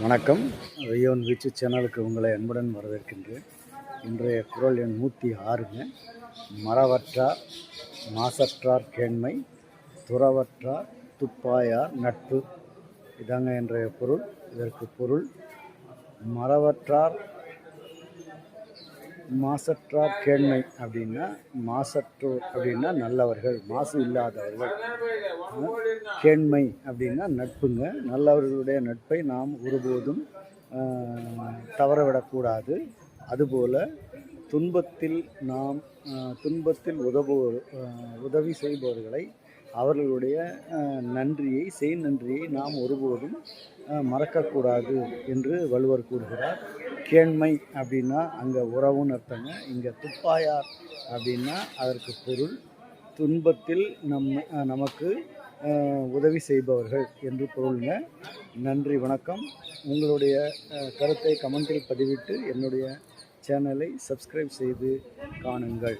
வணக்கம். வையோன் வீச்சு சேனலுக்கு உங்களை அன்புடன் வரவேற்கின்றேன். இன்றைய குறள் எண் 106ங்க. மறவற்றார் மாசற்றார் கேண்மை, துறவற்றார் துப்பாயார் நட்பு. இதாங்க இன்றைய பொருள். இதற்கு பொருள், மறவற்றார் மாசற்றார் கேண்மை அப்படின்னா, மாசற்றோர் அப்படின்னா நல்லவர்கள், மாசு இல்லாதவர்கள். கேண்மை அப்படின்னா நட்புங்க. நல்லவர்களுடைய நட்பை நாம் ஒருபோதும் தவறவிடக்கூடாது. அதுபோல் துன்பத்தில் உதவி செய்பவர்களை, அவர்களுடைய நன்றியை நாம் ஒருபோதும் மறக்கக்கூடாது என்று வள்ளுவர் கூறுகிறார். கேண்மை அப்படின்னா அங்கே உறவுன்னு அர்த்தங்க. இங்கே துப்பாயார் அப்படின்னா அதற்கு பொருள் துன்பத்தில் நமக்கு உதவி செய்பவர்கள் என்று பொருளுங்க. நன்றி, வணக்கம். உங்களுடைய கருத்தை கமெண்டில் பதிவிட்டு என்னுடைய சேனலை சப்ஸ்கிரைப் செய்து காணுங்கள்.